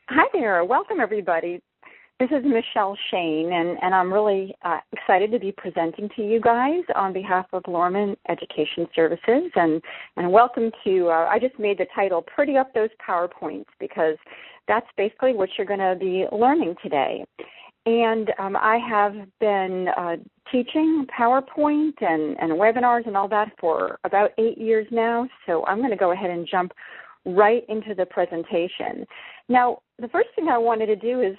Hi there. Welcome, everybody. This is Michelle Shane, and I'm really excited to be presenting to you guys on behalf of Lorman Education Services. And welcome to, I just made the title, Pretty Up Those PowerPoints, because that's basically what you're going to be learning today. And I have been teaching PowerPoint and webinars and all that for about 8 years now, so I'm going to go ahead and jump right into the presentation. Now, the first thing I wanted to do is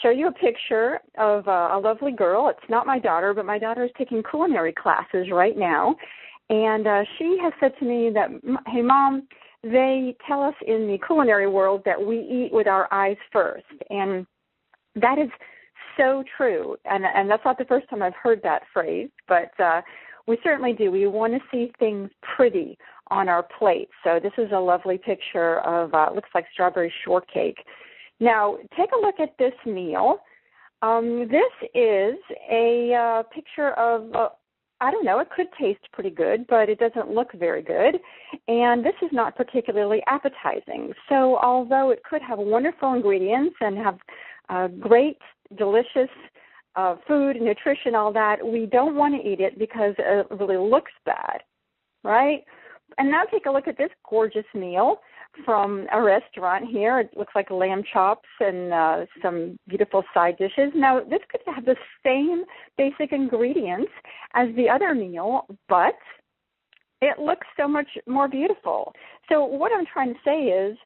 show you a picture of a lovely girl. It's not my daughter, but my daughter is taking culinary classes right now. And she has said to me that, hey, Mom, they tell us in the culinary world that we eat with our eyes first. And that is so true. And that's not the first time I've heard that phrase, but we certainly do. We want to see things pretty on our plate. So this is a lovely picture of, looks like strawberry shortcake. Now, take a look at this meal. This is a picture of, I don't know, it could taste pretty good, but it doesn't look very good. And this is not particularly appetizing. So although it could have wonderful ingredients and have great, delicious food, nutrition, all that, we don't want to eat it because it really looks bad, right? And now take a look at this gorgeous meal from a restaurant here. It looks like lamb chops and some beautiful side dishes. Now, this could have the same basic ingredients as the other meal, but it looks so much more beautiful. So what I'm trying to say is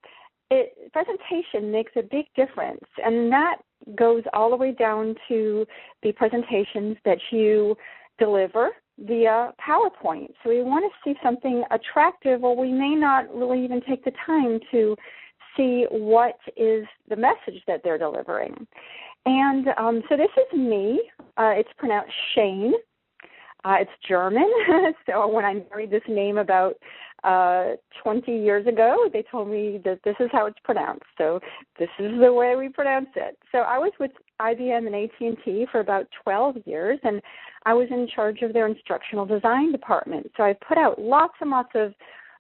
presentation makes a big difference, and that goes all the way down to the presentations that you deliver via PowerPoint. So we want to see something attractive, or we may not really even take the time to see what is the message that they're delivering. And so this is me. It's pronounced Shane. It's German. So when I married this name about 20 years ago, they told me that this is how it's pronounced. So this is the way we pronounce it. So I was with IBM and AT&T for about 12 years, and I was in charge of their instructional design department. So I put out lots and lots of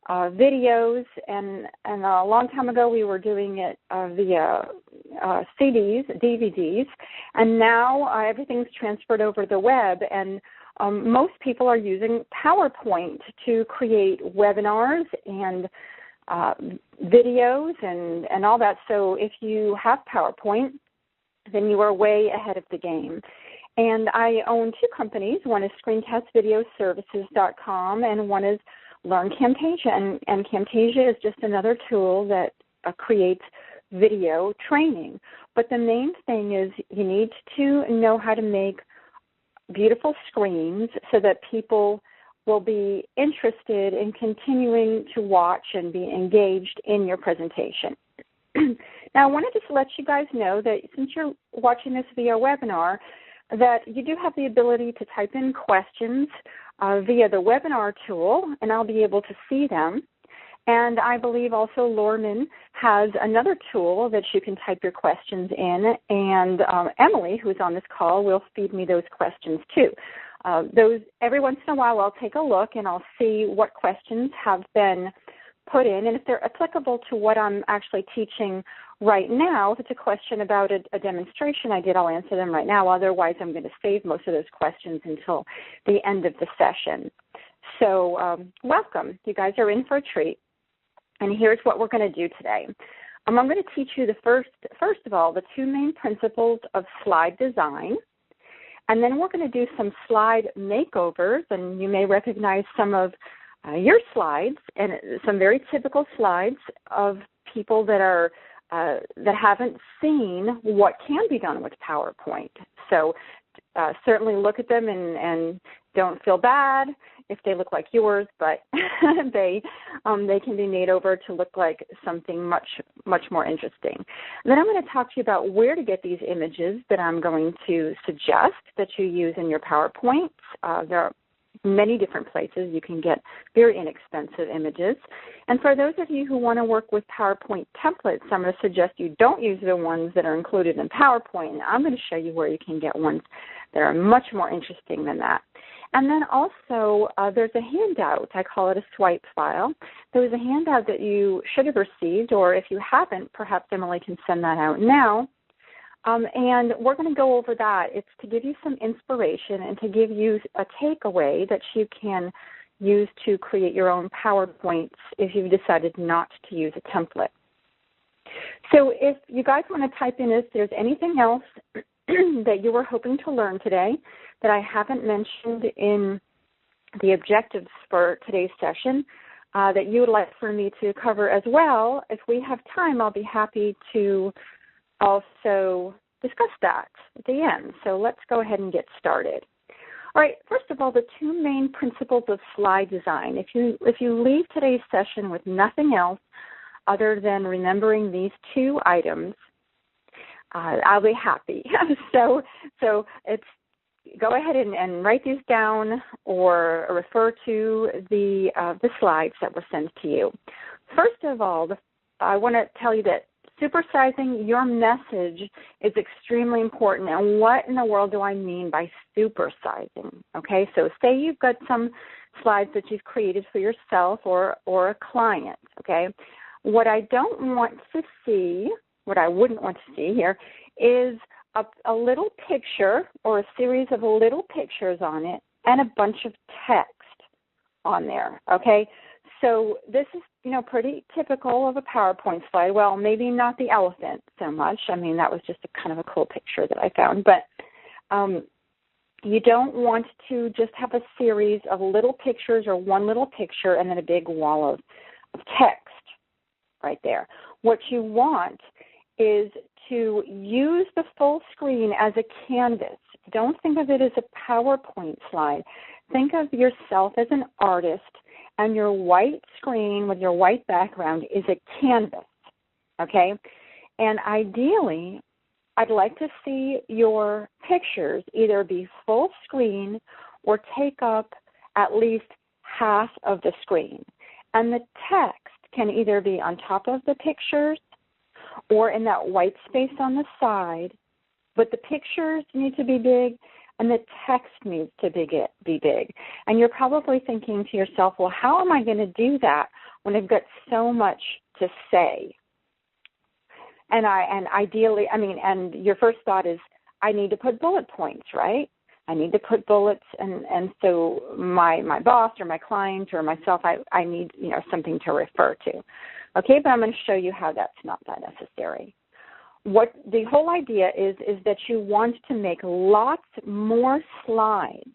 videos, and a long time ago we were doing it via CDs, DVDs, and now everything's transferred over the web, and most people are using PowerPoint to create webinars and videos and all that. So if you have PowerPoint, then you are way ahead of the game. And I own two companies. One is screencastvideoservices.com, and one is Learn Camtasia. And Camtasia is just another tool that creates video training. But the main thing is you need to know how to make beautiful screens so that people will be interested in continuing to watch and be engaged in your presentation. Now, I wanted to let you guys know that since you're watching this via webinar, that you do have the ability to type in questions via the webinar tool, and I'll be able to see them. And I believe also Lorman has another tool that you can type your questions in, and Emily, who's on this call, will feed me those questions too. Every once in a while I'll take a look and I'll see what questions have been put in, and if they're applicable to what I'm actually teaching right now, if it's a question about a demonstration I did, I'll answer them right now. Otherwise, I'm going to save most of those questions until the end of the session. So welcome. You guys are in for a treat. And here's what we're going to do today. I'm going to teach you first of all, the two main principles of slide design. And then we're going to do some slide makeovers, and you may recognize some of your slides and some very typical slides of people that are that haven't seen what can be done with PowerPoint. So certainly look at them and don't feel bad if they look like yours, but they can be made over to look like something much more interesting. And then I'm going to talk to you about where to get these images that I'm going to suggest that you use in your PowerPoint. There are many different places. You can get very inexpensive images. And for those of you who want to work with PowerPoint templates, I'm going to suggest you don't use the ones that are included in PowerPoint. And I'm going to show you where you can get ones that are much more interesting than that. And then also, there's a handout. I call it a swipe file. There's a handout that you should have received, or if you haven't, perhaps Emily can send that out now. And we're going to go over that. It's to give you some inspiration and to give you a takeaway that you can use to create your own PowerPoints if you've decided not to use a template. So if you guys want to type in if there's anything else that you were hoping to learn today that I haven't mentioned in the objectives for today's session that you would like for me to cover as well, if we have time, I'll be happy to also discuss that at the end. So let's go ahead and get started. All right, first of all, the two main principles of slide design. If you leave today's session with nothing else other than remembering these two items, I'll be happy. So it's go ahead and write these down or refer to the slides that were sent to you. First of all, I want to tell you that supersizing your message is extremely important. And what in the world do I mean by supersizing? Okay, so say you've got some slides that you've created for yourself or a client, okay? What I don't want to see, what I wouldn't want to see here, is a little picture or a series of little pictures on it and a bunch of text on there, okay? So this is, pretty typical of a PowerPoint slide. Well, maybe not the elephant so much. I mean, that was just a kind of a cool picture that I found. But you don't want to just have a series of little pictures or one little picture and then a big wall of text right there. What you want is to use the full screen as a canvas. Don't think of it as a PowerPoint slide. Think of yourself as an artist, and your white screen with your white background is a canvas, okay? And ideally, I'd like to see your pictures either be full screen or take up at least half of the screen. And the text can either be on top of the pictures or in that white space on the side, but the pictures need to be big and the text needs to be big. And you're probably thinking to yourself, well, how am I going to do that when I've got so much to say? And ideally, and your first thought is, I need to put bullet points, right? I need to put bullets, and so my boss or my client or myself, I need something to refer to. Okay, but I'm going to show you how that's not that necessary. What the whole idea is that you want to make lots more slides,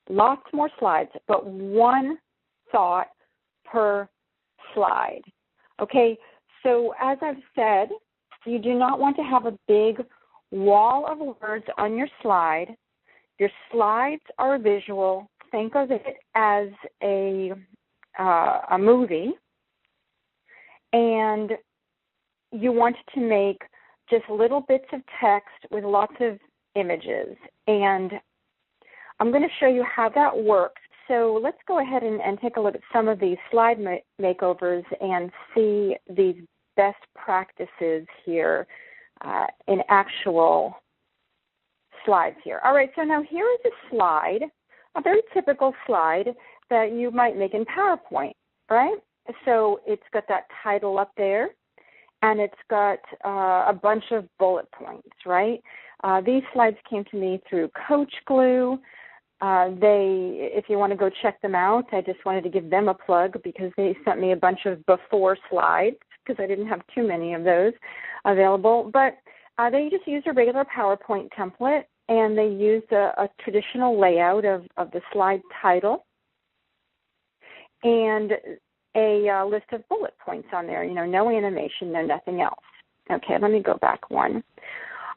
but one thought per slide. Okay, so as I've said, you do not want to have a big wall of words on your slide. Your slides are visual. Think of it as a movie, and you want to make just little bits of text with lots of images. And I'm going to show you how that works. So let's go ahead and take a look at some of these slide makeovers and see these best practices here in actual slides here. All right, so now here is a slide, a very typical slide that you might make in PowerPoint, right? So it's got that title up there, and it's got a bunch of bullet points, right? These slides came to me through Coach Glue. If you want to go check them out, I just wanted to give them a plug because they sent me a bunch of before slides because I didn't have too many of those available. But they just used a regular PowerPoint template, and they used a traditional layout of the slide title and a list of bullet points on there, no animation, no nothing else. Okay, let me go back one.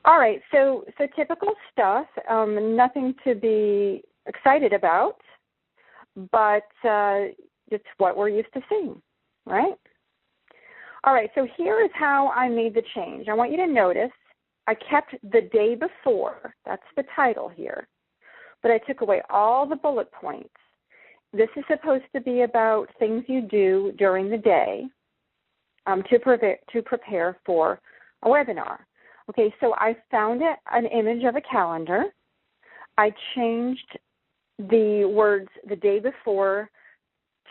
All right, so typical stuff, nothing to be excited about, but it's what we're used to seeing, right? All right, so here is how I made the change. I want you to notice I kept the day before, that's the title here, but I took away all the bullet points. This is supposed to be about things you do during the day to prepare for a webinar. Okay, so I found an image of a calendar. I changed the words the day before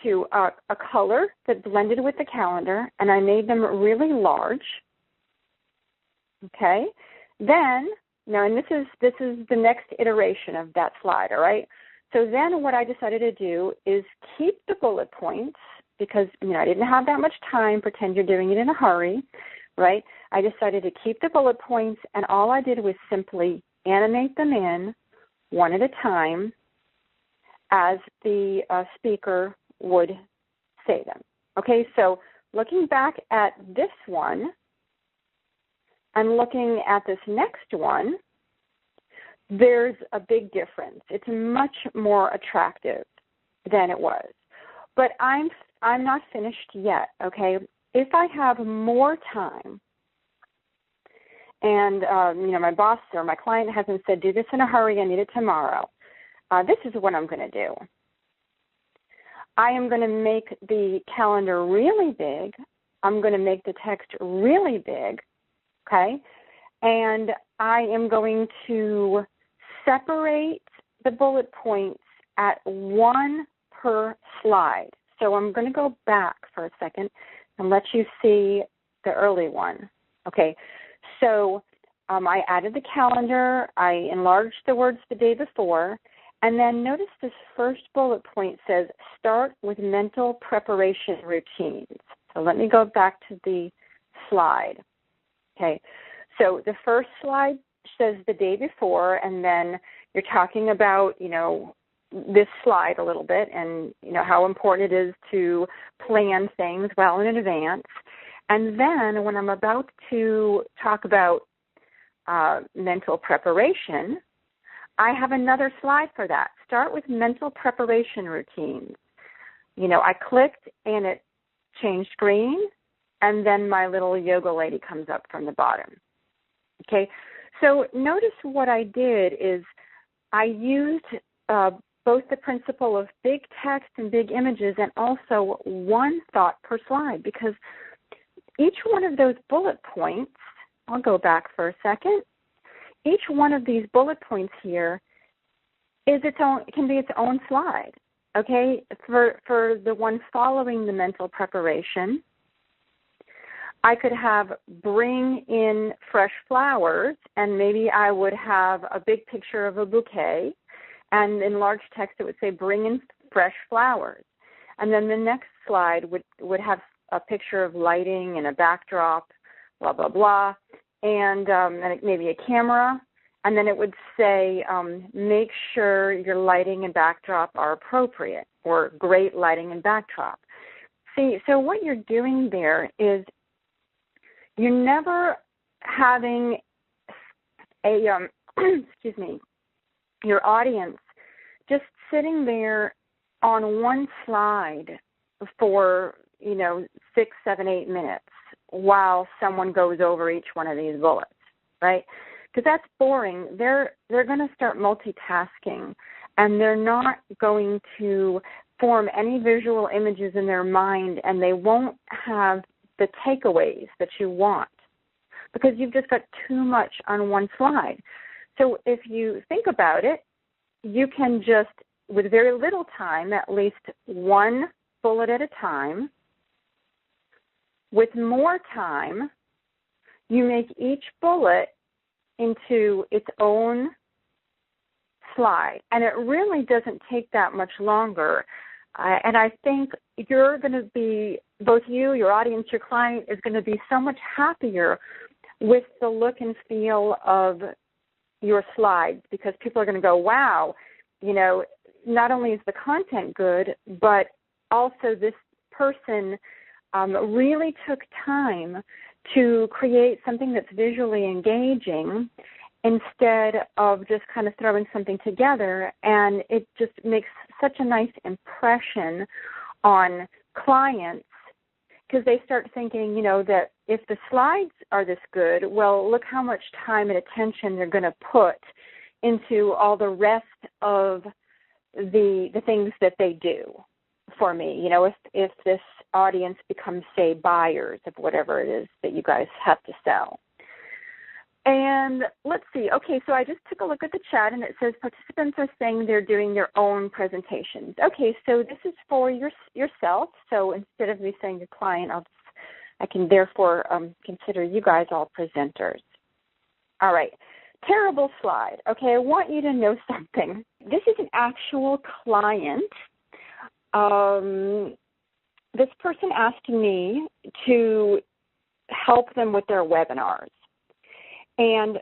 to a color that blended with the calendar, and I made them really large. Okay, then, now, and this is the next iteration of that slide, all right? So then what I decided to do is keep the bullet points because, I didn't have that much time. Pretend you're doing it in a hurry, right? I decided to keep the bullet points, and all I did was simply animate them in one at a time as the speaker would say them. Okay, so looking back at this one and looking at this next one, there's a big difference. It's much more attractive than it was. But I'm not finished yet, okay? If I have more time, and my boss or my client hasn't said, do this in a hurry, I need it tomorrow, this is what I'm going to do. I am going to make the calendar really big. I'm going to make the text really big, okay? And I am going to separate the bullet points at one per slide. So I'm going to go back for a second and let you see the early one. Okay, so I added the calendar, I enlarged the words the day before, and then notice this first bullet point says, start with mental preparation routines. So let me go back to the slide. Okay, so the first slide says the day before, and then you're talking about, this slide a little bit and, how important it is to plan things well in advance. And then when I'm about to talk about mental preparation, I have another slide for that. Start with mental preparation routines. I clicked and it changed green, and then my little yoga lady comes up from the bottom. Okay, so notice what I did is I used both the principle of big text and big images and also one thought per slide, because each one of those bullet points, I'll go back for a second, each one of these bullet points here is can be its own slide. Okay, for the one following the mental preparation, I could have bring in fresh flowers, and maybe I would have a big picture of a bouquet, and in large text it would say bring in fresh flowers. And then the next slide would have a picture of lighting and a backdrop, blah, blah, blah, and maybe a camera. And then it would say, make sure your lighting and backdrop are appropriate, or great lighting and backdrop. See, so what you're doing there is you're never having your audience just sitting there on one slide for, 6, 7, 8 minutes while someone goes over each one of these bullets, right? Because that's boring. They're going to start multitasking, and they're not going to form any visual images in their mind, and they won't have the takeaways that you want because you've just got too much on one slide. So if you think about it, you can just, with very little time, at least one bullet at a time. With more time, you make each bullet into its own slide. And it really doesn't take that much longer. And I think you're going to be, both you, your audience, your client is going to be so much happier with the look and feel of your slides, because people are going to go, wow, not only is the content good, but also this person really took time to create something that's visually engaging instead of just kind of throwing something together, and it just makes such a nice impression on clients because they start thinking, that if the slides are this good, well, look how much time and attention they're going to put into all the rest of the things that they do for me. You know, if this audience becomes, say, buyers of whatever it is that you guys have to sell. And let's see. Okay, so I just took a look at the chat, and it says participants are saying they're doing their own presentations. Okay, so this is for yourself. So instead of me saying your client, I can therefore consider you guys all presenters. All right. Terrible slide. Okay, I want you to know something. This is an actual client. This person asked me to help them with their webinars. And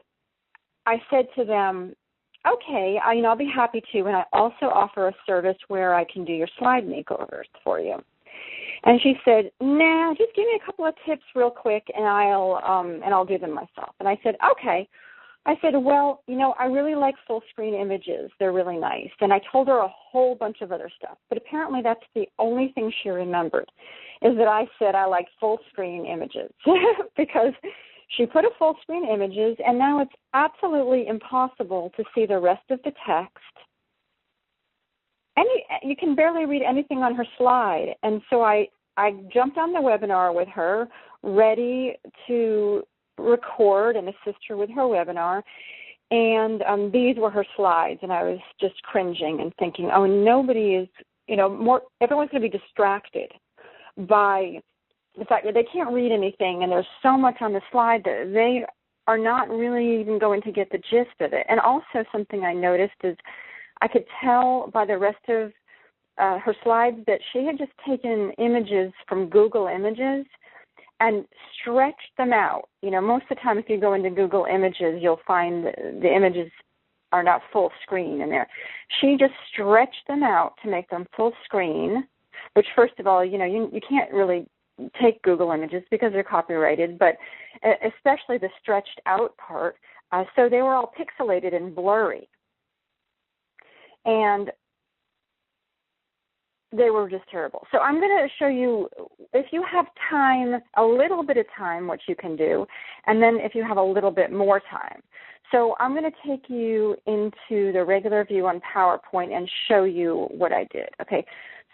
I said to them, okay, I'll be happy to, and I also offer a service where I can do your slide makeovers for you. And she said, nah, just give me a couple of tips real quick, and I'll do them myself. And I said, okay. I said, well, I really like full screen images. They're really nice. And I told her a whole bunch of other stuff. But apparently that's the only thing she remembered, is that I said I like full screen images because she put a full screen images, and now it's absolutely impossible to see the rest of the text. And you can barely read anything on her slide. And so I jumped on the webinar with her, ready to record and assist her with her webinar. And these were her slides, and I was just cringing and thinking, oh, nobody is, everyone's going to be distracted by the fact that they can't read anything, and there's so much on the slide that they are not really even going to get the gist of it. And also something I noticed is I could tell by the rest of her slides that she had just taken images from Google Images and stretched them out. Most of the time if you go into Google Images, you'll find the images are not full screen in there. She just stretched them out to make them full screen, which first of all, you can't really take Google Images because they're copyrighted, but especially the stretched out part. So they were all pixelated and blurry. And they were just terrible. So I'm going to show you, if you have time, a little bit of time, what you can do, and then if you have a little bit more time. So I'm going to take you into the regular view on PowerPoint and show you what I did. Okay.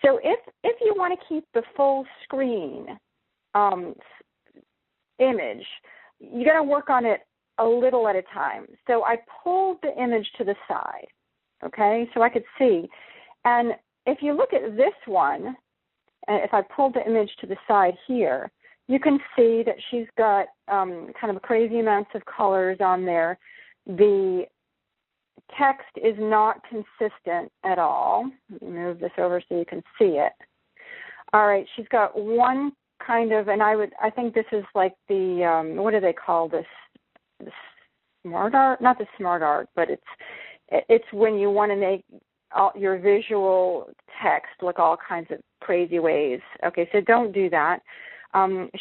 So if you want to keep the full screen image, you got to work on it a little at a time. So I pulled the image to the side, okay, so I could see. And if you look at this one, if I pulled the image to the side here, you can see that she's got kind of crazy amounts of colors on there. The text is not consistent at all. Let me move this over so you can see it. All right, she's got one kind of, and I think this is like the, what do they call this? The smart art? Not the smart art, but it's when you want to make your visual text look all kinds of crazy ways. Okay, so don't do that.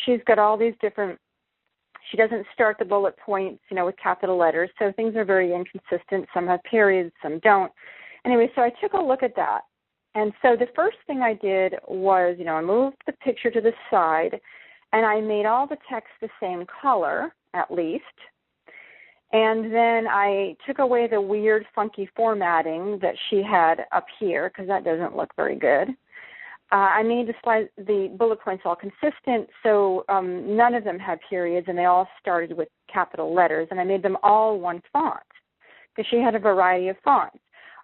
She's got all these different, she doesn't start the bullet points, with capital letters, so things are very inconsistent. Some have periods, some don't. Anyway, so I took a look at that. And so the first thing I did was, I moved the picture to the side, and I made all the text the same color, at least. And then I took away the weird, funky formatting that she had up here, because that doesn't look very good. I made the bullet points all consistent, so none of them had periods, and they all started with capital letters, and I made them all one font, because she had a variety of fonts.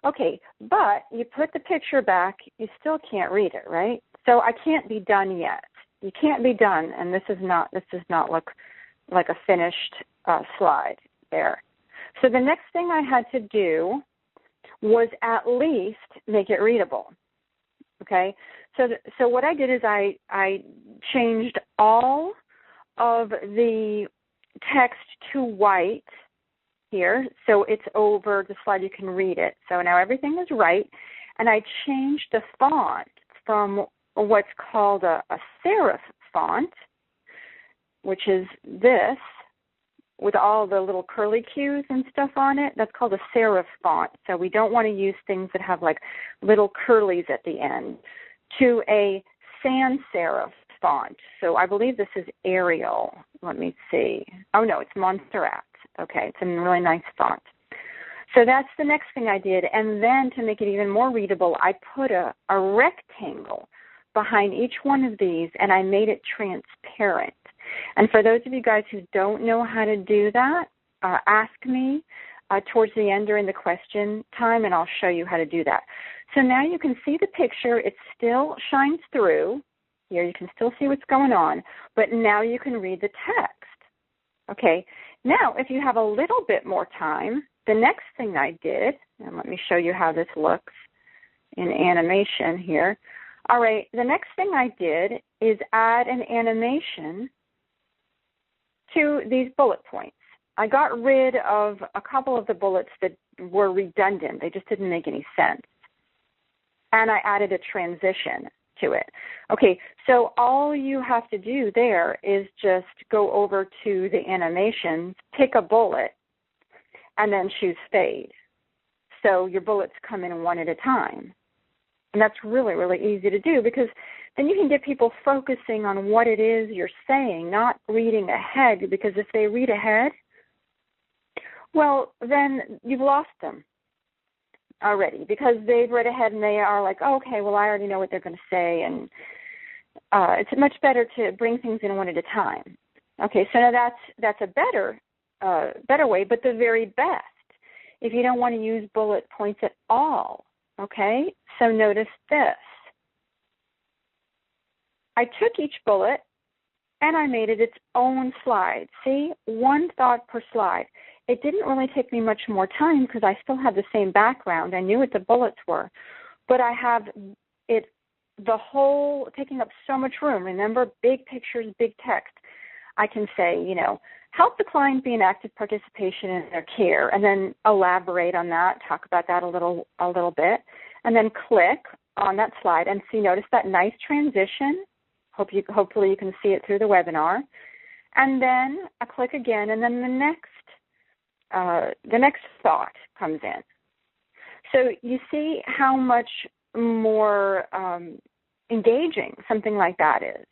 Okay, but you put the picture back, you still can't read it, right? So I can't be done yet. You can't be done, and this does not look like a finished slide there. So the next thing I had to do was at least make it readable. Okay, so what I did is I changed all of the text to white here, so it's over the slide, you can read it. So now everything is right, and I changed the font from what's called a serif font, which is this, with all the little curly cues and stuff on it. That's called a serif font. So we don't want to use things that have like little curlies at the end, to a sans serif font. So I believe this is Arial. Let me see. Oh, no, it's Montserrat. Okay, it's a really nice font. So that's the next thing I did. And then to make it even more readable, I put a rectangle behind each one of these, and I made it transparent. And for those of you guys who don't know how to do that, ask me towards the end during the question time, and I'll show you how to do that. So now you can see the picture. It still shines through. Here you can still see what's going on, but now you can read the text. Okay, now if you have a little bit more time, the next thing I did, and let me show you how this looks in animation here. All right, the next thing I did is add an animation to these bullet points. I got rid of a couple of the bullets that were redundant. They just didn't make any sense. And I added a transition to it. Okay, so all you have to do there is just go over to the animations, pick a bullet, and then choose fade. So your bullets come in one at a time. And that's really, really easy to do, because then you can get people focusing on what it is you're saying, not reading ahead, because if they read ahead, well, then you've lost them already, because they've read ahead and they are like, oh, okay, well, I already know what they're going to say, and it's much better to bring things in one at a time. Okay, so now that's a better way, but the very best, if you don't want to use bullet points at all. Okay, so notice this. I took each bullet and I made it its own slide. See, one thought per slide. It didn't really take me much more time because I still had the same background. I knew what the bullets were, but I have it, the whole, taking up so much room. Remember, big pictures, big text. I can say, help the client be in active participation in their care, and then elaborate on that, talk about that a little bit, and then click on that slide and see, notice that nice transition. Hopefully you can see it through the webinar. And then I click again, and then the next thought comes in. So you see how much more engaging something like that is,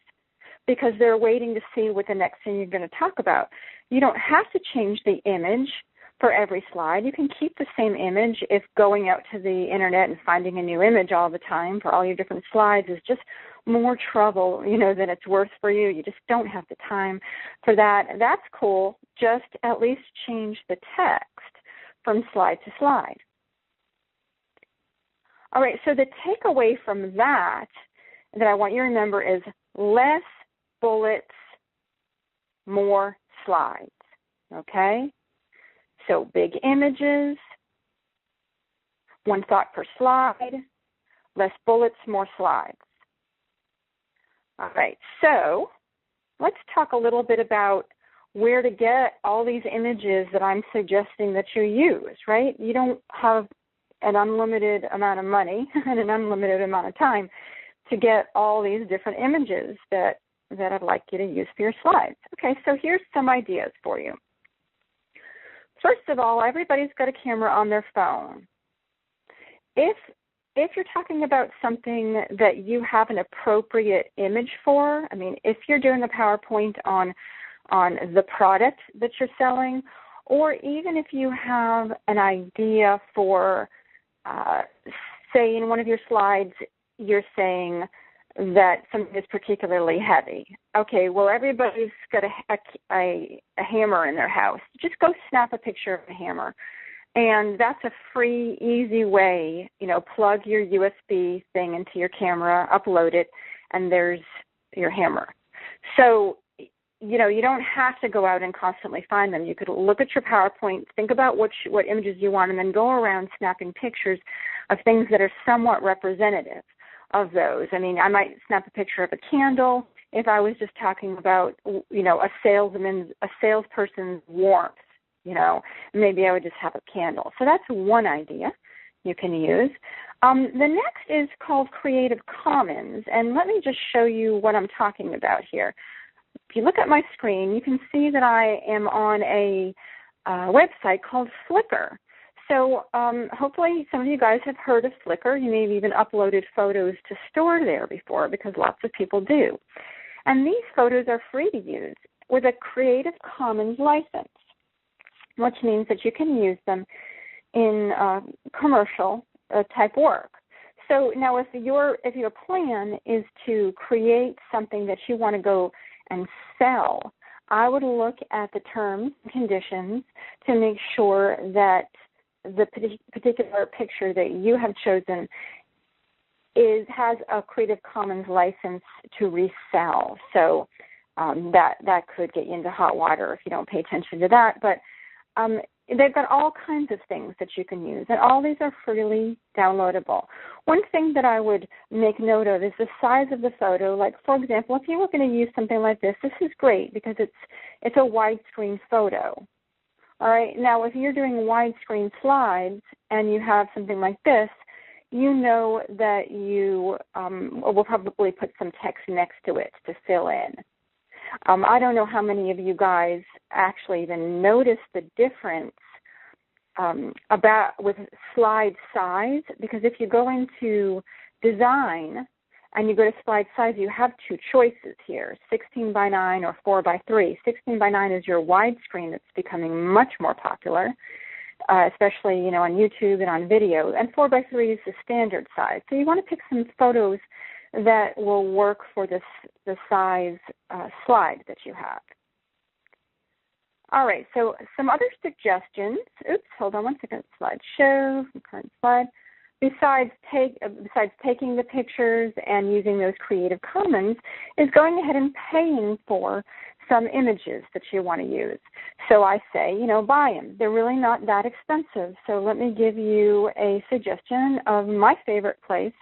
because they're waiting to see what the next thing you're going to talk about. You don't have to change the image for every slide. You can keep the same image if going out to the internet and finding a new image all the time for all your different slides is just more trouble, than it's worth for you. You just don't have the time for that. That's cool. Just at least change the text from slide to slide. All right, so the takeaway from that I want you to remember is less bullets, more slides, okay? So big images, one thought per slide, less bullets, more slides. All right, so let's talk a little bit about where to get all these images that I'm suggesting that you use, right? You don't have an unlimited amount of money and an unlimited amount of time to get all these different images that I'd like you to use for your slides. Okay, so here's some ideas for you. First of all, everybody's got a camera on their phone. If you're talking about something that you have an appropriate image for, if you're doing a PowerPoint on the product that you're selling, or even if you have an idea for, say in one of your slides, you're saying that something is particularly heavy. Okay, well, everybody's got a hammer in their house. Just go snap a picture of a hammer. And that's a free, easy way, plug your USB thing into your camera, upload it, and there's your hammer. So, you don't have to go out and constantly find them. You could look at your PowerPoint, think about what images you want, and then go around snapping pictures of things that are somewhat representative of those. I might snap a picture of a candle if I was just talking about, a salesperson's warmth. Maybe I would just have a candle. So that's one idea you can use. The next is called Creative Commons, and let me just show you what I'm talking about here. If you look at my screen, you can see that I am on a website called Flickr. So hopefully some of you guys have heard of Flickr. You may have even uploaded photos to store there before, because lots of people do. And these photos are free to use with a Creative Commons license, which means that you can use them in commercial type work. So now if your plan is to create something that you want to go and sell, I would look at the terms and conditions to make sure that the particular picture that you have chosen has a Creative Commons license to resell. So that could get you into hot water if you don't pay attention to that. But they've got all kinds of things that you can use, and all these are freely downloadable. One thing that I would make note of is the size of the photo. Like, for example, if you were going to use something like this is great because it's a widescreen photo. All right. Now, if you're doing widescreen slides and you have something like this, you know that you will probably put some text next to it to fill in. I don't know how many of you guys actually even notice the difference with slide size, because if you go into design and you go to slide size, you have two choices here, 16 by 9 or 4 by 3. 16 by 9 is your widescreen that's becoming much more popular, especially on YouTube and on video, and 4 by 3 is the standard size. So you want to pick some photos that will work for the size slide that you have. All right, so some other suggestions. Oops, hold on one second. Slideshow, current slide. Besides taking the pictures and using those Creative Commons, is going ahead and paying for some images that you want to use. So I say, buy them. They're really not that expensive. So let me give you a suggestion of my favorite place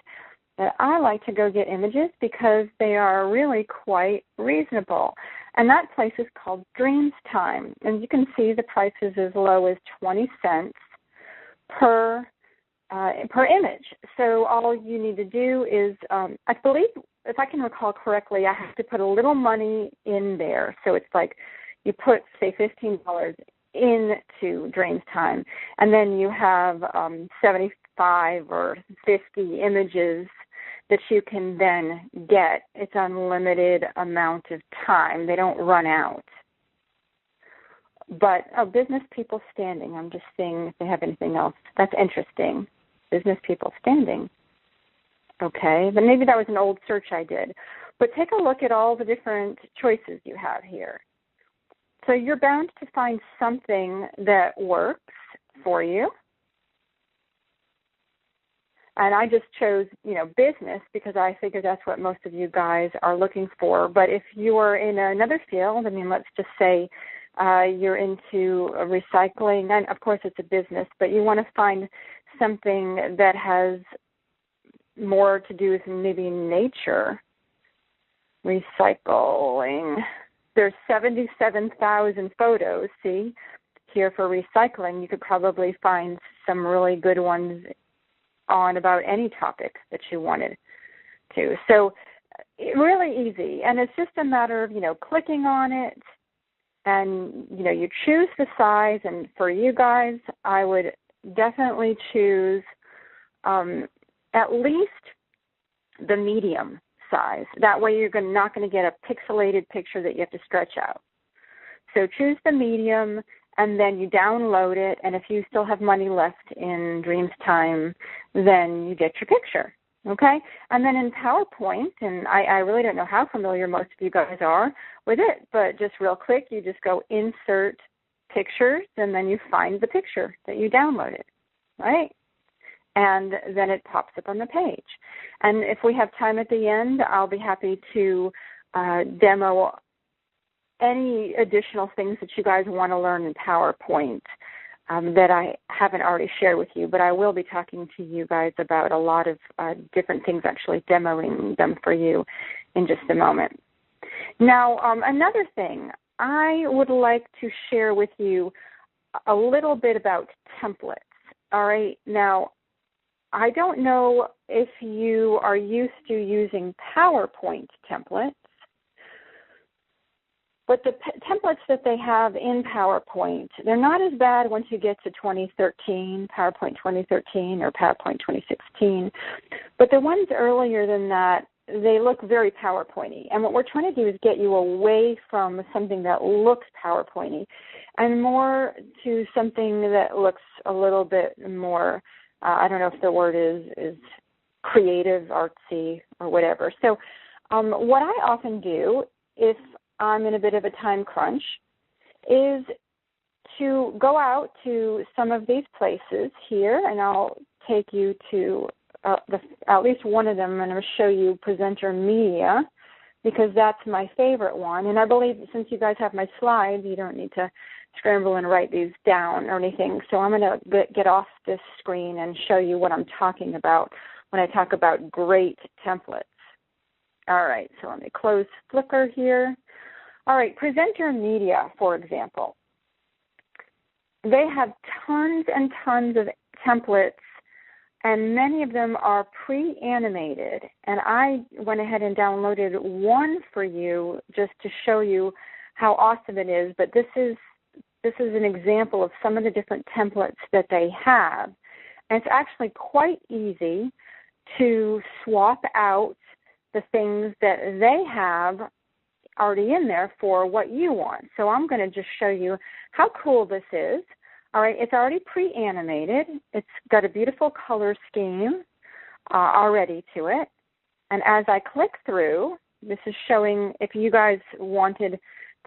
that I like to go get images because they are really quite reasonable. And that place is called Dreamstime. And you can see the price is as low as 20 cents per image. So all you need to do is, I believe, if I can recall correctly, I have to put a little money in there. So it's like you put, say, $15 into Dreamstime, and then you have 75 or 50 images that you can then get. It's unlimited amount of time. They don't run out. But business people standing. I'm just seeing if they have anything else. That's interesting. Business people standing. Okay, but maybe that was an old search I did. But take a look at all the different choices you have here. So you're bound to find something that works for you. And I just chose, business because I figure that's what most of you guys are looking for. But if you are in another field, let's just say you're into recycling, and of course it's a business, but you want to find something that has more to do with maybe nature, recycling. There's 77,000 photos, see, here for recycling. You could probably find some really good ones on about any topic that you wanted to. So really easy, and it's just a matter of, clicking on it, and, you choose the size. And for you guys, I would definitely choose at least the medium size. That way you're not going to get a pixelated picture that you have to stretch out. So choose the medium, and then you download it, and if you still have money left in Dreamstime, then you get your picture, okay? And then in PowerPoint, and I really don't know how familiar most of you guys are with it, but just real quick, you just go Insert Pictures, and then you find the picture that you downloaded, right? And then it pops up on the page. And if we have time at the end, I'll be happy to demo any additional things that you guys want to learn in PowerPoint that I haven't already shared with you, but I will be talking to you guys about a lot of different things, actually demoing them for you in just a moment. Now, another thing, I would like to share with you a little bit about templates. All right, now, I don't know if you are used to using PowerPoint templates, but the templates that they have in PowerPoint, they're not as bad once you get to 2013, PowerPoint 2013 or PowerPoint 2016. But the ones earlier than that they look very PowerPointy. And what we're trying to do is get you away from something that looks PowerPointy and more to something that looks a little bit more, I don't know if the word is creative, artsy, or whatever. So what I often do if I'm in a bit of a time crunch is to go out to some of these places here, and I'll take you to at least one of them. I'm going to show you Presenter Media because that's my favorite one. And I believe since you guys have my slides, you don't need to scramble and write these down or anything. So I'm going to get off this screen and show you what I'm talking about when I talk about great templates. All right, so let me close Flickr here. All right, Presenter Media, for example. They have tons and tons of templates, and many of them are pre-animated. And I went ahead and downloaded one for you just to show you how awesome it is. But this is an example of some of the different templates that they have. And it's actually quite easy to swap out the things that they have already in there for what you want. So I'm going to just show you how cool this is. All right, it's already pre-animated. It's got a beautiful color scheme already to it. And as I click through, this is showing, if you guys wanted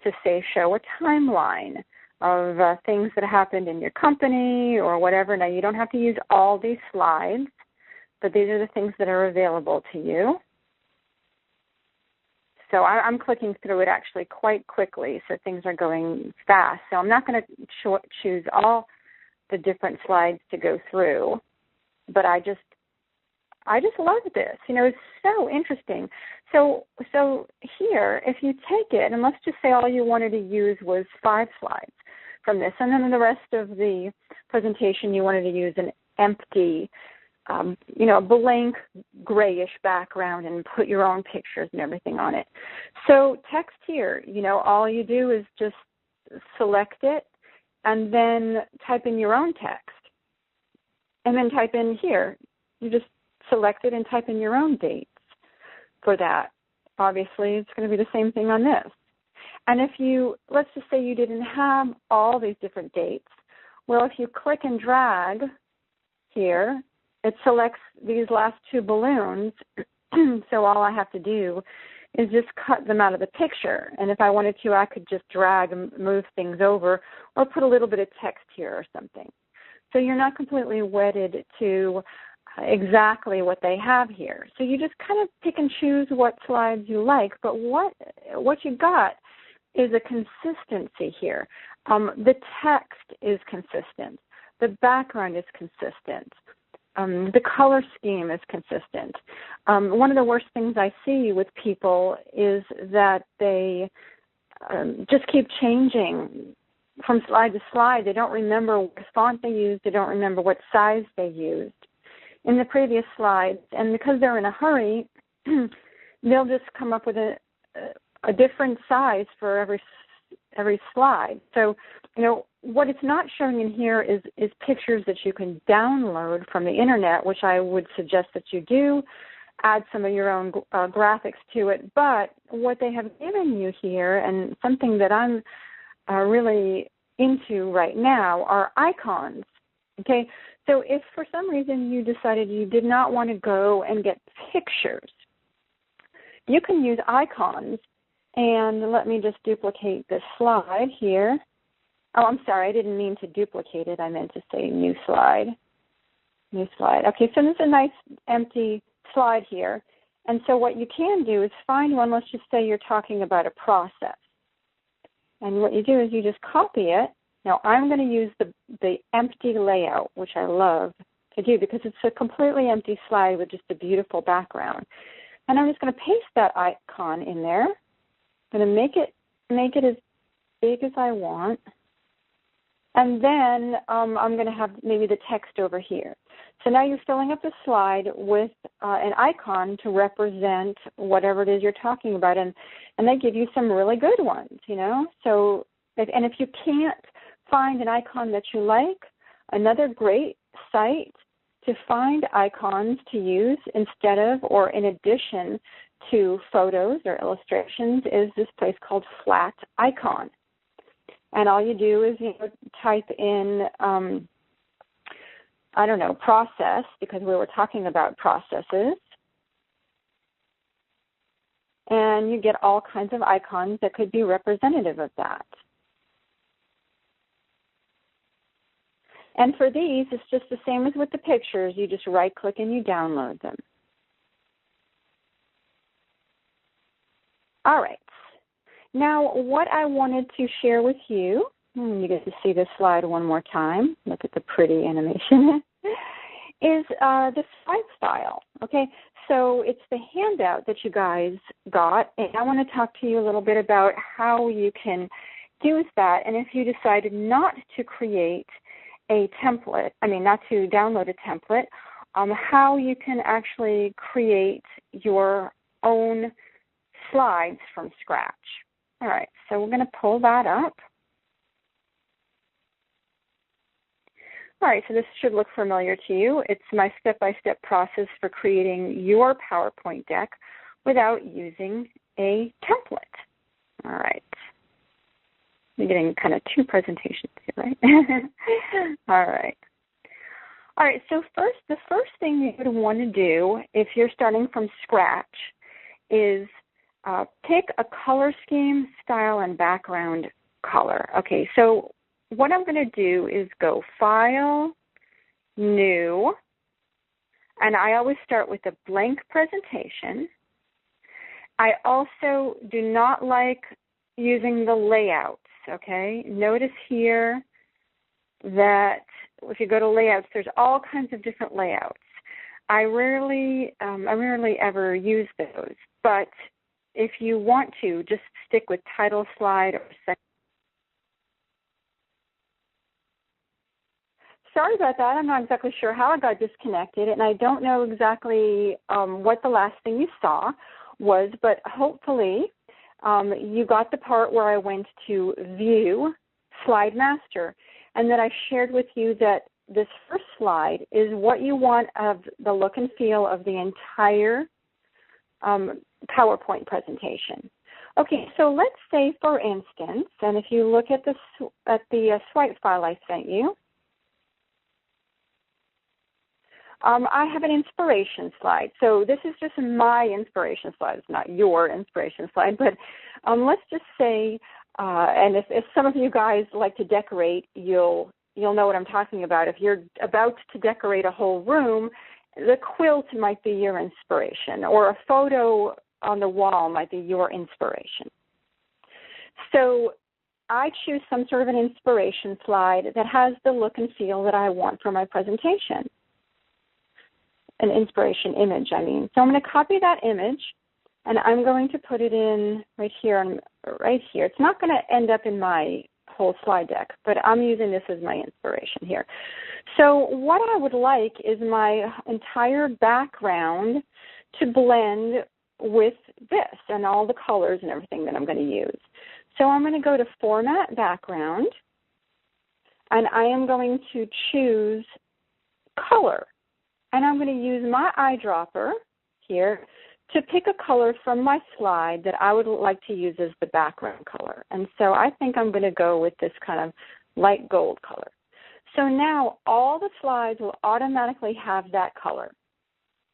to, say, show a timeline of things that happened in your company or whatever. Now, you don't have to use all these slides, but these are the things that are available to you. So I'm clicking through it actually quite quickly, so things are going fast. So I'm not going to choose all the different slides to go through, but I just love this. You know, it's so interesting. So here, if you take it, and let's just say all you wanted to use was 5 slides from this, and then the rest of the presentation you wanted to use an empty blank grayish background and put your own pictures and everything on it. So text here, all you do is just select it and then type in your own text. And then type in here. You just select it and type in your own dates for that. Obviously, it's going to be the same thing on this. And if let's just say you didn't have all these different dates. Well, if you click and drag here, it selects these last 2 balloons, so all I have to do is just cut them out of the picture. And if I wanted to, I could just drag and move things over or put a little bit of text here or something. So you're not completely wedded to exactly what they have here. So you just kind of pick and choose what slides you like, but what you got is a consistency here. The text is consistent. The background is consistent. The color scheme is consistent. One of the worst things I see with people is that they just keep changing from slide to slide. They don't remember what font they used. They don't remember what size they used in the previous slides. And because they're in a hurry, they'll just come up with a different size for every slide. So, what it's not showing in here is pictures that you can download from the internet, which I would suggest that you do. Add some of your own graphics to it. But what they have given you here, and something that I'm really into right now, are icons. Okay, so if for some reason you decided you did not want to go and get pictures, you can use icons. And let me just duplicate this slide here. Oh, I'm sorry, I didn't mean to duplicate it. I meant to say new slide. New slide. Okay, so this is a nice empty slide here. And so what you can do is find one. Let's just say you're talking about a process. And what you do is you just copy it. Now, I'm going to use the empty layout, which I love to do because it's a completely empty slide with just a beautiful background. And I'm just going to paste that icon in there. I'm going to make it as big as I want. And then I'm going to have maybe the text over here. So now you're filling up the slide with an icon to represent whatever it is you're talking about. And they give you some really good ones, So, if you can't find an icon that you like, another great site to find icons to use instead of or in addition to photos or illustrations is this place called Flat Icon. And all you do is, type in, process, because we were talking about processes. And you get all kinds of icons that could be representative of that. And for these, it's just the same as with the pictures. You just right-click and you download them. All right. Now, what I wanted to share with you, you get to see this slide one more time. Look at the pretty animation. Is the slide style. Okay, so it's the handout that you guys got, and I want to talk to you a little bit about how you can use that. And if you decided not to create a template, not to download a template, how you can actually create your own slides from scratch. All right, so we're going to pull that up. All right, so this should look familiar to you. It's my step-by-step process for creating your PowerPoint deck without using a template. All right. You're getting kind of two presentations here, right? All right. All right, so the first thing you would want to do if you're starting from scratch is pick a color scheme, style, and background color. Okay, so what I'm going to do is go File, New, and I always start with a blank presentation. I also do not like using the layouts, okay? Notice here that if you go to layouts, there's all kinds of different layouts. I rarely ever use those, but if you want to, just stick with title slide or section. Sorry about that. I'm not exactly sure how I got disconnected, and I don't know exactly what the last thing you saw was, but hopefully you got the part where I went to View, Slide Master, and that I shared with you that this first slide is what you want of the look and feel of the entire PowerPoint presentation. Okay, so let's say, for instance, and if you look at the swipe file I sent you, I have an inspiration slide. So this is just my inspiration slide. It's not your inspiration slide, but let's just say, and if some of you guys like to decorate, you'll know what I'm talking about. If you're about to decorate a whole room, the quilt might be your inspiration, or a photo on the wall might be your inspiration. So I choose some sort of an inspiration slide that has the look and feel that I want for my presentation. An inspiration image, I mean. So I'm going to copy that image, and I'm going to put it in right here. It's not going to end up in my whole slide deck, but I'm using this as my inspiration here. So what I would like is my entire background to blend with this and all the colors and everything that I'm going to use. So I'm going to go to Format Background, and I am going to choose Color. And I'm going to use my eyedropper here to pick a color from my slide that I would like to use as the background color. And so I think I'm going to go with this kind of light gold color. So now all the slides will automatically have that color.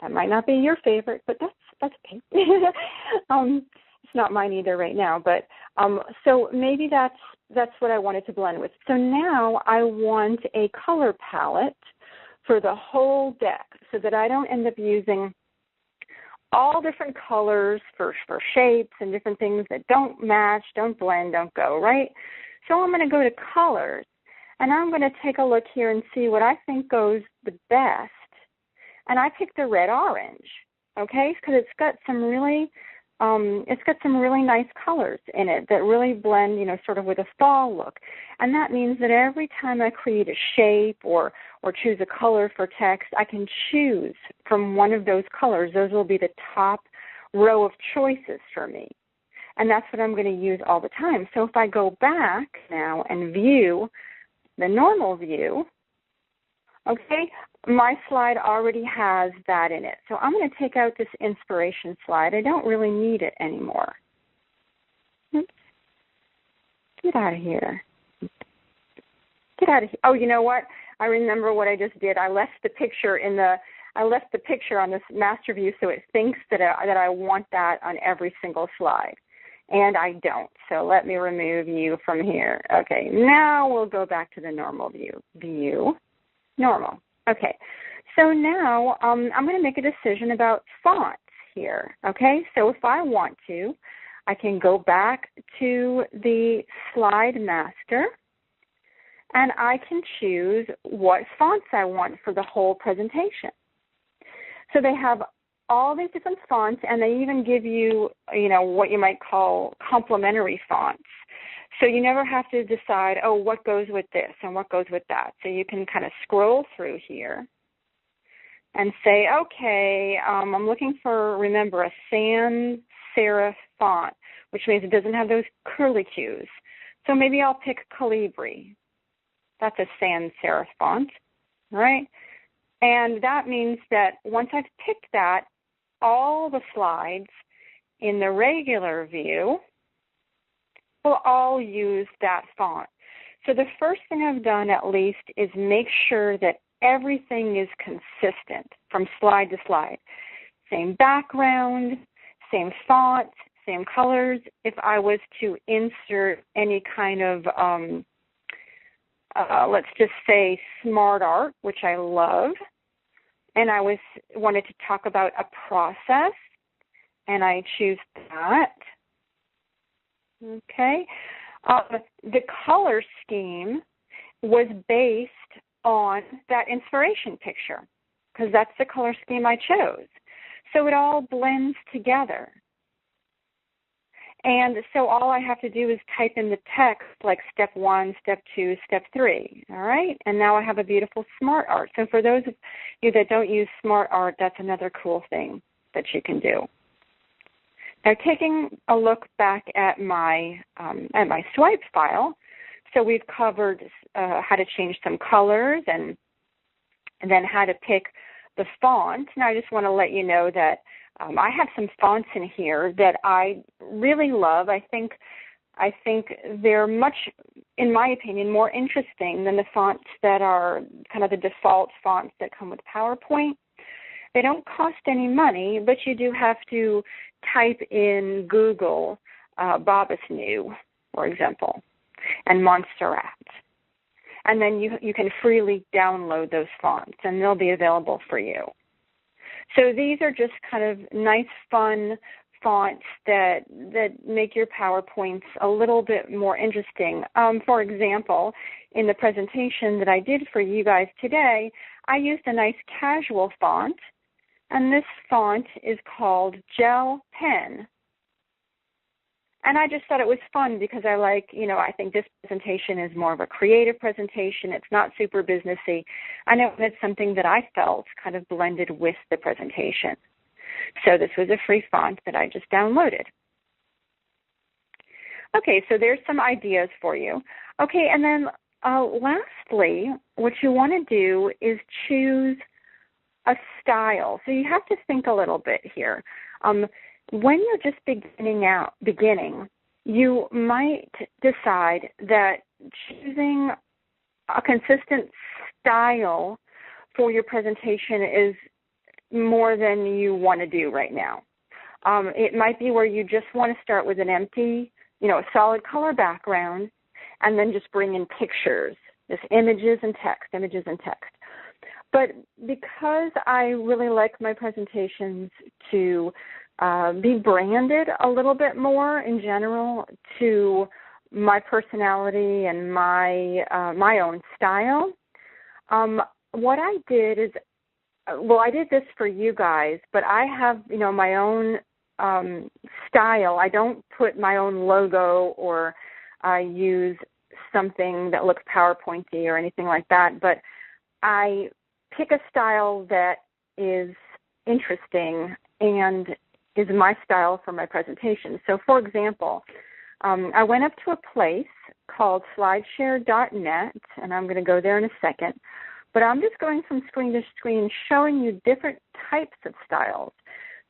That might not be your favorite, but that's okay. It's not mine either right now, but so maybe that's what I wanted to blend with. So now I want a color palette for the whole deck so that I don't end up using all different colors for shapes and different things that don't match, don't blend, don't go, right? So I'm going to go to colors, and I'm going to take a look here and see what I think goes the best. And I picked the red-orange, okay, because it's got some really nice colors in it that really blend, sort of with a fall look. And that means that every time I create a shape or choose a color for text, I can choose from one of those colors. Those will be the top row of choices for me. And that's what I'm going to use all the time. So if I go back now and view the normal view, Okay, my slide already has that in it. So I'm going to take out this inspiration slide. I don't really need it anymore. Oops. Get out of here. Get out of here. Oh, you know what? I remember what I just did. I left the picture on this master view so it thinks that I want that on every single slide. And I don't. So let me remove you from here. Okay, now we'll go back to the normal view. View. Normal. Okay, so now I'm going to make a decision about fonts here. Okay, so if I want to, I can go back to the slide master and I can choose what fonts I want for the whole presentation. So they have all these different fonts, and they even give you, what you might call complementary fonts. So you never have to decide, oh, what goes with this and what goes with that. So you can kind of scroll through here and say, okay, I'm looking for, remember, a sans serif font, which means it doesn't have those curly cues. So maybe I'll pick Calibri. That's a sans serif font, right? And that means that once I've picked that, all the slides in the regular view will all use that font. So the first thing I've done at least is make sure that everything is consistent from slide to slide. Same background, same font, same colors. If I was to insert any kind of, let's just say smart art, which I love, and I wanted to talk about a process, and I choose that. Okay. The color scheme was based on that inspiration picture because that's the color scheme I chose. So it all blends together. And so all I have to do is type in the text like step 1, step 2, step 3, all right? And now I have a beautiful smart art. So for those of you that don't use smart art, that's another cool thing that you can do. Now taking a look back at my swipe file, so we've covered how to change some colors and then how to pick the font. Now I just want to let you know that I have some fonts in here that I really love. I think they're much, in my opinion, more interesting than the fonts that are kind of the default fonts that come with PowerPoint. They don't cost any money, but you do have to type in Google Babas New, for example, and Montserrat. And then you can freely download those fonts, and they'll be available for you. So these are just kind of nice, fun fonts that make your PowerPoints a little bit more interesting. For example, in the presentation that I did for you guys today, I used a nice casual font, and this font is called Gel Pen. And I just thought it was fun because I think this presentation is more of a creative presentation. It's not super businessy. I know it's something that I felt kind of blended with the presentation. So this was a free font that I just downloaded. Okay, so there's some ideas for you. Okay, and then lastly, what you want to do is choose a style. So you have to think a little bit here. When you're just beginning, you might decide that choosing a consistent style for your presentation is more than you want to do right now. It might be where you just want to start with an empty, a solid color background, and then just bring in pictures, just images and text. But because I really like my presentations to be branded a little bit more in general to my personality and my own style, what I did is, I did this for you guys, but I have, my own style. I don't put my own logo or use something that looks PowerPointy or anything like that, but I pick a style that is interesting and is my style for my presentation. So, for example, I went up to a place called slideshare.net, and I'm going to go there in a second, But I'm just going from screen to screen showing you different types of styles.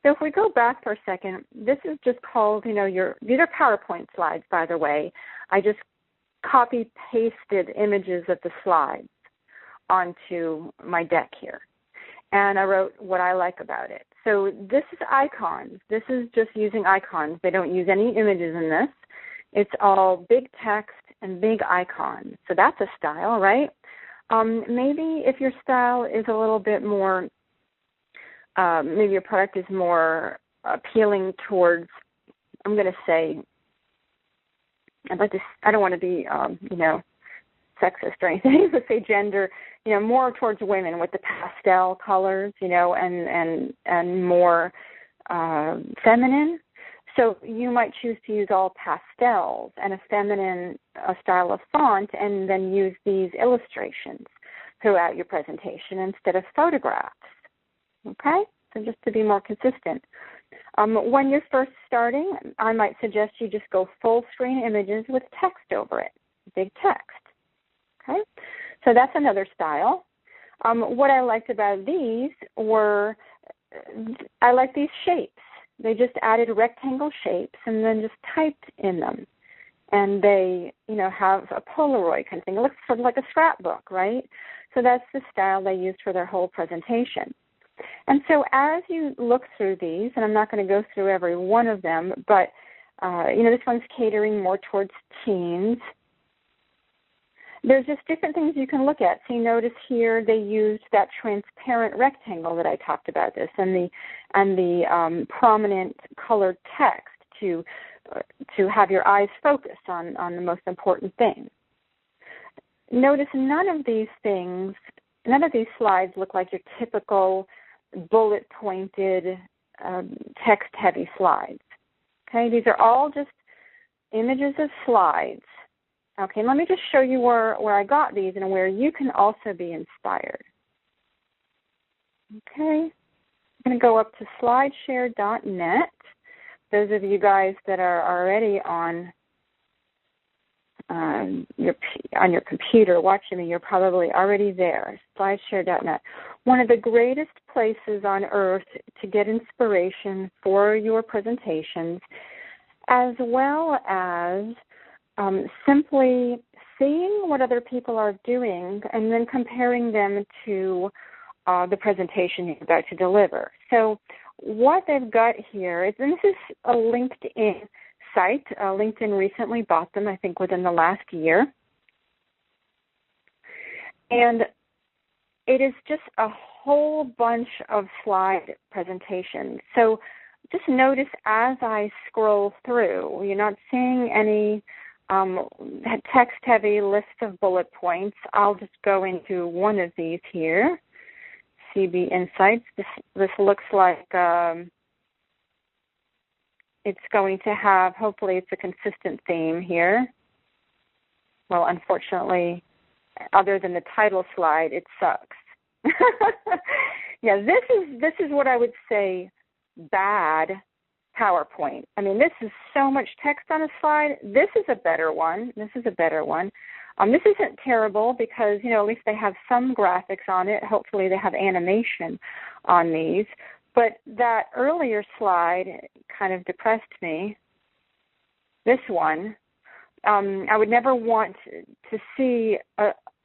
So if we go back for a second, this is just called, these are PowerPoint slides, by the way. I just copy-pasted images of the slides onto my deck here. And I wrote what I like about it. So this is icons. This is just using icons. They don't use any images in this. It's all big text and big icons. So that's a style, right? Maybe if your style is a little bit more, maybe your product is more appealing towards, I'm going to say, I don't want to be, sexist or anything, but say gender, more towards women with the pastel colors, and more feminine. So you might choose to use all pastels and a feminine style of font, and then use these illustrations throughout your presentation instead of photographs. Okay? So just to be more consistent. When you're first starting, I might suggest you just go full screen images with text over it, big text. Okay? So that's another style. What I liked about these were, I like these shapes. They just added rectangle shapes and then just typed in them. And they, have a Polaroid kind of thing. It looks sort of like a scrapbook, right? So that's the style they used for their whole presentation. And so as you look through these, and I'm not going to go through every one of them, but, this one's catering more towards teens. There's just different things you can look at. So you notice here they used that transparent rectangle that I talked about this, and the prominent colored text to have your eyes focus on the most important thing. Notice none of these slides look like your typical bullet-pointed, text-heavy slides. Okay, these are all just images of slides. Okay, let me just show you where I got these and where you can also be inspired. Okay, I'm going to go up to slideshare.net. Those of you guys that are already on your computer watching me, you're probably already there. Slideshare.net. One of the greatest places on earth to get inspiration for your presentations, as well as simply seeing what other people are doing and then comparing them to the presentation you're about to deliver. So what they've got here is, and this is a LinkedIn site. LinkedIn recently bought them, I think, within the last year. And it is just a whole bunch of slide presentations. So just notice as I scroll through, you're not seeing any text-heavy list of bullet points. I'll just go into one of these here. CB Insights. This looks like it's going to have, hopefully it's a consistent theme here. Well, unfortunately, other than the title slide, it sucks. Yeah, this is what I would say bad PowerPoint. I mean, this is so much text on a slide. This is a better one. This isn't terrible because, at least they have some graphics on it. Hopefully they have animation on these. But that earlier slide kind of depressed me. This one, I would never want to see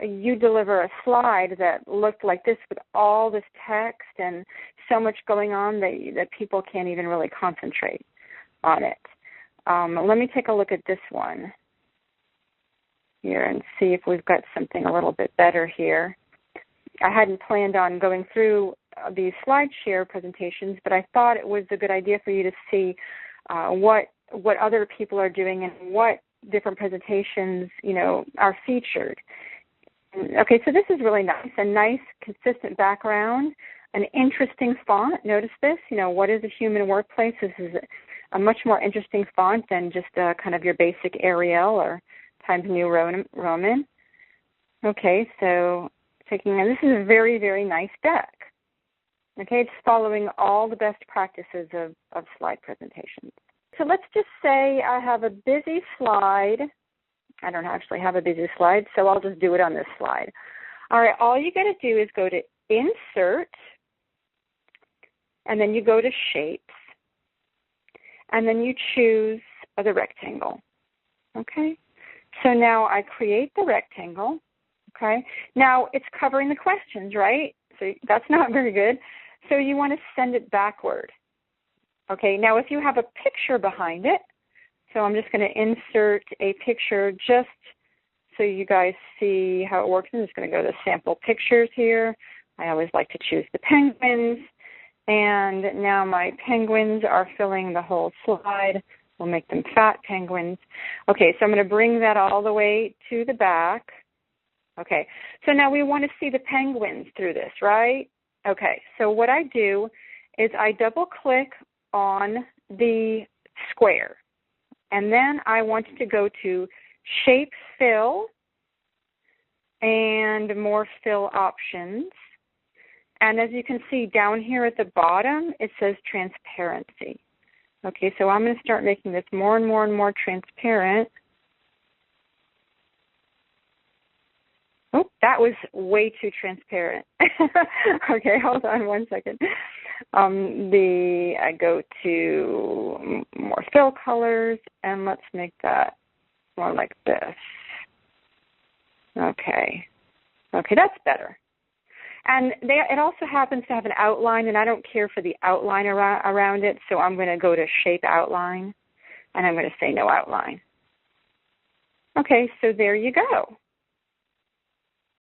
you deliver a slide that looked like this with all this text and so much going on that people can't even really concentrate on it. Let me take a look at this one here and see if we've got something a little bit better here. I hadn't planned on going through these SlideShare presentations, but I thought it was a good idea for you to see what other people are doing and what different presentations, are featured. Okay, so this is really nice, a nice, consistent background, an interesting font. Notice this, what is a human workplace? This is a much more interesting font than just kind of your basic Arial or Times New Roman. Okay, so this is a very, very nice deck. Okay, it's following all the best practices of slide presentations. So let's just say I have a busy slide. I don't actually have a busy slide, so I'll just do it on this slide. All right, all you got to do is go to Insert, and then you go to Shapes, and then you choose the rectangle. Okay? So now I create the rectangle. Okay? Now it's covering the questions, right? So that's not very good. So you want to send it backward. Okay? Now if you have a picture behind it, so I'm just going to insert a picture just so you guys see how it works. I'm just going to go to sample pictures here. I always like to choose the penguins. And now my penguins are filling the whole slide. We'll make them fat penguins. Okay, so I'm going to bring that all the way to the back. Okay, so now we want to see the penguins through this, right? Okay, so what I do is I double-click on the square. And then I want to go to Shape Fill and more fill options. And as you can see down here at the bottom, it says transparency. Okay, so I'm going to start making this more and more and more transparent. Oh, that was way too transparent. Okay, hold on one second. I go to more fill colors, and let's make that more like this. Okay, that's better. And it also happens to have an outline, and I don't care for the outline around it, so I'm going to go to Shape Outline, and I'm going to say No Outline. Okay, so there you go.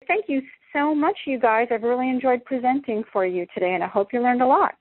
Thank you so much, you guys. I've really enjoyed presenting for you today, and I hope you learned a lot.